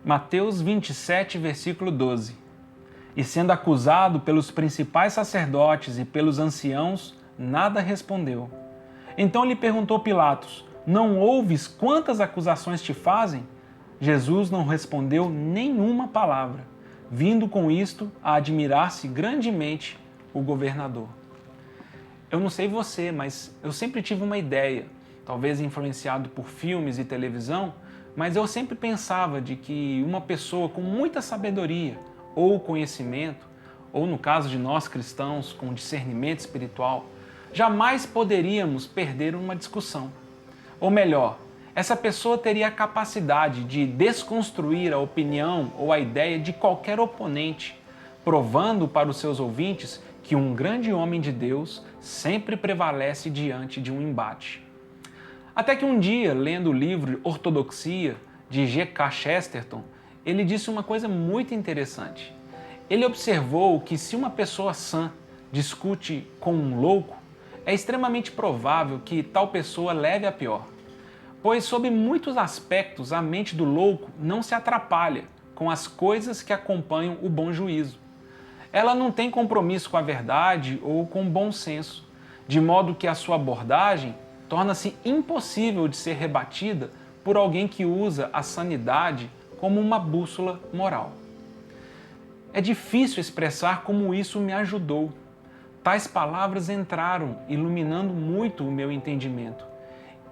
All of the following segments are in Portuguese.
Mateus 27, versículo 12. E sendo acusado pelos principais sacerdotes e pelos anciãos, nada respondeu. Então lhe perguntou Pilatos: Não ouves quantas acusações te fazem? Jesus não respondeu nenhuma palavra, vindo com isto a admirar-se grandemente o governador. Eu não sei você, mas eu sempre tive uma ideia, talvez influenciado por filmes e televisão, mas eu sempre pensava de que uma pessoa com muita sabedoria ou conhecimento, ou no caso de nós cristãos com discernimento espiritual, jamais poderíamos perder uma discussão. Ou melhor, essa pessoa teria a capacidade de desconstruir a opinião ou a ideia de qualquer oponente, provando para os seus ouvintes que um grande homem de Deus sempre prevalece diante de um embate. Até que um dia, lendo o livro Ortodoxia, de G.K. Chesterton, ele disse uma coisa muito interessante. Ele observou que se uma pessoa sã discute com um louco, é extremamente provável que tal pessoa leve a pior. Pois, sob muitos aspectos, a mente do louco não se atrapalha com as coisas que acompanham o bom juízo. Ela não tem compromisso com a verdade ou com o bom senso, de modo que a sua abordagem torna-se impossível de ser rebatida por alguém que usa a sanidade como uma bússola moral. É difícil expressar como isso me ajudou. Tais palavras entraram, iluminando muito o meu entendimento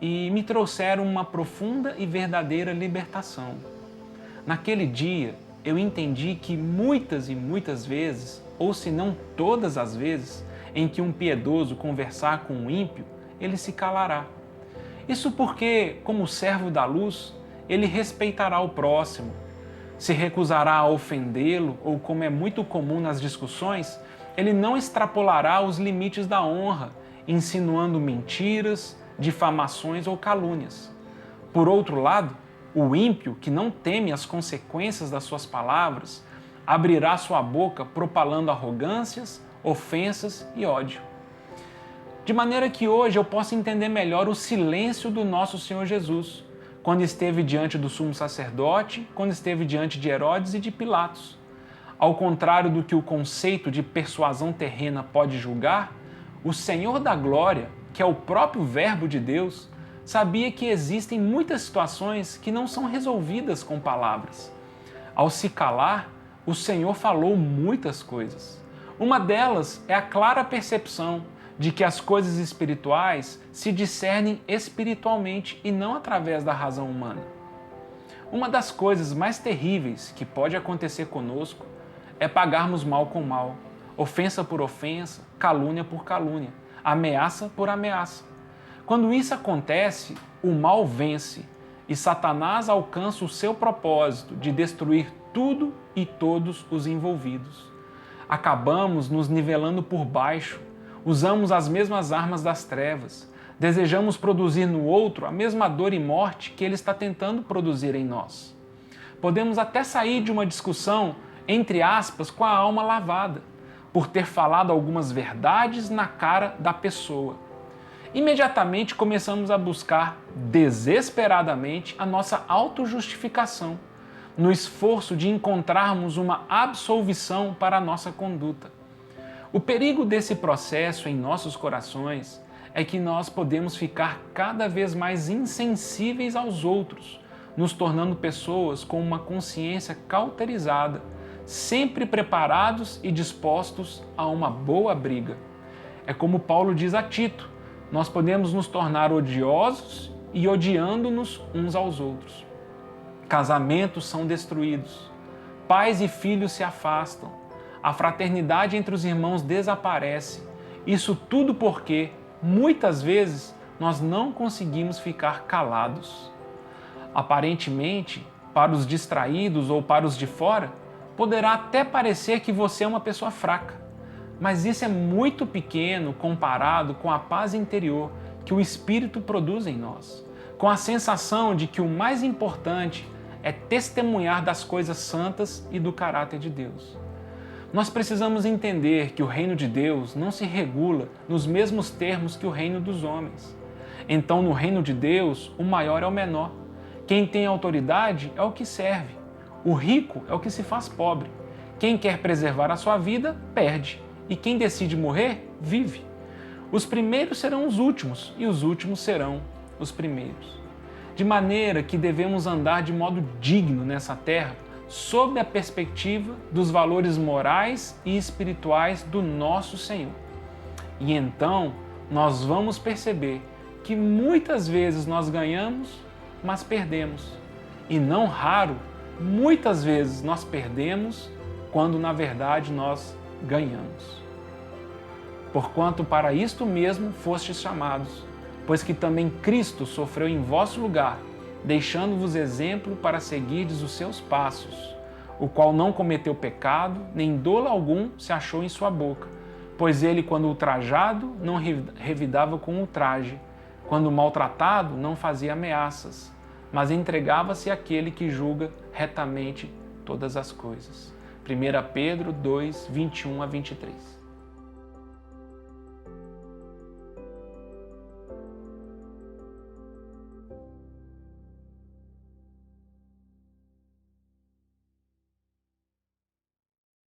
e me trouxeram uma profunda e verdadeira libertação. Naquele dia, eu entendi que muitas e muitas vezes, ou se não todas as vezes, em que um piedoso conversar com um ímpio, ele se calará. Isso porque, como servo da luz, ele respeitará o próximo, se recusará a ofendê-lo ou, como é muito comum nas discussões, ele não extrapolará os limites da honra, insinuando mentiras, difamações ou calúnias. Por outro lado, o ímpio, que não teme as consequências das suas palavras, abrirá sua boca propalando arrogâncias, ofensas e ódio. De maneira que hoje eu possa entender melhor o silêncio do nosso Senhor Jesus, quando esteve diante do sumo sacerdote, quando esteve diante de Herodes e de Pilatos. Ao contrário do que o conceito de persuasão terrena pode julgar, o Senhor da Glória, que é o próprio Verbo de Deus, sabia que existem muitas situações que não são resolvidas com palavras. Ao se calar, o Senhor falou muitas coisas. Uma delas é a clara percepção de que as coisas espirituais se discernem espiritualmente e não através da razão humana. Uma das coisas mais terríveis que pode acontecer conosco é pagarmos mal com mal, ofensa por ofensa, calúnia por calúnia, ameaça por ameaça. Quando isso acontece, o mal vence e Satanás alcança o seu propósito de destruir tudo e todos os envolvidos. Acabamos nos nivelando por baixo, usamos as mesmas armas das trevas, desejamos produzir no outro a mesma dor e morte que ele está tentando produzir em nós. Podemos até sair de uma discussão, entre aspas, com a alma lavada, por ter falado algumas verdades na cara da pessoa. Imediatamente começamos a buscar desesperadamente a nossa autojustificação, no esforço de encontrarmos uma absolvição para a nossa conduta. O perigo desse processo em nossos corações é que nós podemos ficar cada vez mais insensíveis aos outros, nos tornando pessoas com uma consciência cauterizada, sempre preparados e dispostos a uma boa briga. É como Paulo diz a Tito, nós podemos nos tornar odiosos e odiando-nos uns aos outros. Casamentos são destruídos, pais e filhos se afastam, a fraternidade entre os irmãos desaparece. Isso tudo porque, muitas vezes, nós não conseguimos ficar calados. Aparentemente, para os distraídos ou para os de fora, poderá até parecer que você é uma pessoa fraca, mas isso é muito pequeno comparado com a paz interior que o Espírito produz em nós, com a sensação de que o mais importante é testemunhar das coisas santas e do caráter de Deus. Nós precisamos entender que o reino de Deus não se regula nos mesmos termos que o reino dos homens. Então, no reino de Deus, o maior é o menor. Quem tem autoridade é o que serve. O rico é o que se faz pobre. Quem quer preservar a sua vida, perde. E quem decide morrer, vive. Os primeiros serão os últimos, e os últimos serão os primeiros. De maneira que devemos andar de modo digno nessa terra, sob a perspectiva dos valores morais e espirituais do nosso Senhor. E então nós vamos perceber que muitas vezes nós ganhamos, mas perdemos. E não raro, muitas vezes nós perdemos quando na verdade nós ganhamos. Porquanto para isto mesmo fostes chamados, pois que também Cristo sofreu em vosso lugar, deixando-vos exemplo para seguirdes os seus passos, o qual não cometeu pecado, nem dolo algum se achou em sua boca, pois ele, quando ultrajado, não revidava com ultraje, quando maltratado, não fazia ameaças, mas entregava-se àquele que julga retamente todas as coisas. 1 Pedro 2, 21 a 23.